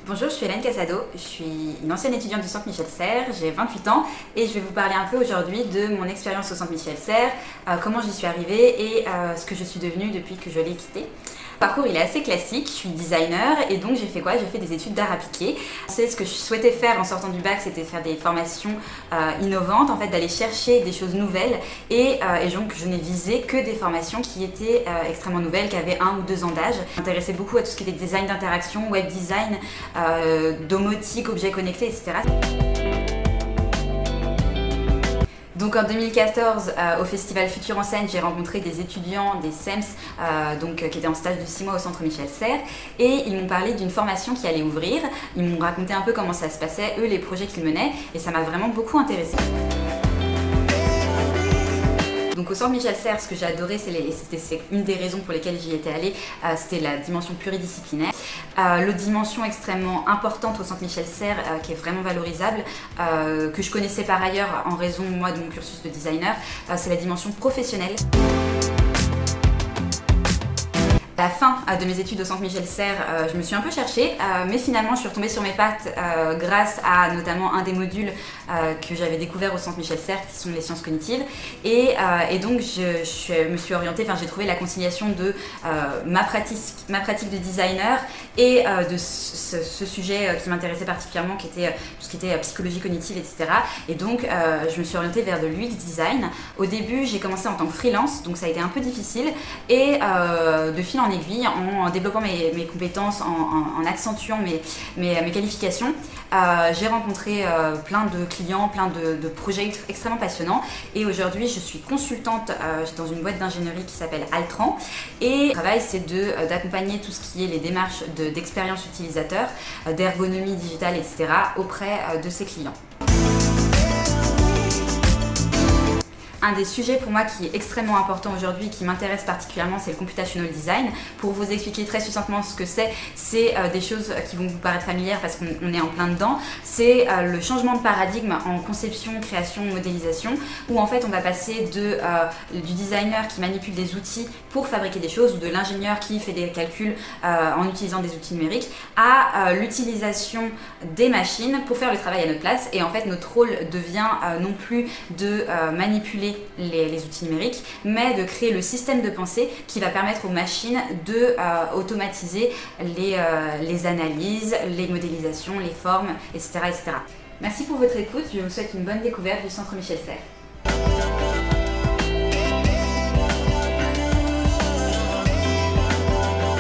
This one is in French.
Bonjour, je suis Hélène Casado, je suis une ancienne étudiante du Centre Michel Serres, j'ai 28 ans et je vais vous parler un peu aujourd'hui de mon expérience au Centre Michel Serres, comment j'y suis arrivée et ce que je suis devenue depuis que je l'ai quitté. Le parcours il est assez classique, je suis designer et donc j'ai fait quoi? J'ai fait des études d'art appliqué. C'est ce que je souhaitais faire en sortant du bac, c'était faire des formations innovantes, en fait d'aller chercher des choses nouvelles et donc je n'ai visé que des formations qui étaient extrêmement nouvelles, qui avaient 1 ou 2 ans d'âge. Je m'intéressais beaucoup à tout ce qui était design d'interaction, web design, domotique, objets connectés, etc. Donc en 2014, au festival Futur en scène, j'ai rencontré des étudiants des SEMS qui étaient en stage de 6 mois au Centre Michel Serres et ils m'ont parlé d'une formation qui allait ouvrir. Ils m'ont raconté un peu comment ça se passait, eux, les projets qu'ils menaient et ça m'a vraiment beaucoup intéressée. Donc au Centre Michel Serres, ce que j'ai adoré, c'est une des raisons pour lesquelles j'y étais allée, c'était la dimension pluridisciplinaire. L'autre dimension extrêmement importante au Centre Michel Serres, qui est vraiment valorisable, que je connaissais par ailleurs en raison moi de mon cursus de designer, c'est la dimension professionnelle. À la fin de mes études au Centre Michel Serres, je me suis un peu cherchée, mais finalement je suis retombée sur mes pattes grâce à notamment un des modules que j'avais découvert au Centre Michel Serres, qui sont les sciences cognitives. Et donc je me suis orientée, j'ai trouvé la conciliation de ma pratique de designer et de ce sujet qui m'intéressait particulièrement, qui était tout ce qui était psychologie cognitive, etc. Et donc je me suis orientée vers de l'UX design. Au début, j'ai commencé en tant que freelance, donc ça a été un peu difficile. Et de fil en aiguille, en développant mes compétences, en accentuant mes qualifications, j'ai rencontré plein de clients, plein de projets extrêmement passionnants. Et aujourd'hui, je suis consultante dans une boîte d'ingénierie qui s'appelle Altran. Et mon travail, c'est d'accompagner tout ce qui est les démarches d'expérience utilisateur, d'ergonomie digitale, etc. auprès de ses clients. Un des sujets pour moi qui est extrêmement important aujourd'hui, qui m'intéresse particulièrement, c'est le computational design. Pour vous expliquer très succinctement ce que c'est des choses qui vont vous paraître familières parce qu'on est en plein dedans. C'est le changement de paradigme en conception, création, modélisation, où en fait on va passer du designer qui manipule des outils pour fabriquer des choses ou de l'ingénieur qui fait des calculs en utilisant des outils numériques à l'utilisation des machines pour faire le travail à notre place. Et en fait notre rôle devient non plus de manipuler les outils numériques, mais de créer le système de pensée qui va permettre aux machines de automatiser les analyses, les modélisations, les formes, etc., etc. Merci pour votre écoute, je vous souhaite une bonne découverte du Centre Michel Serres.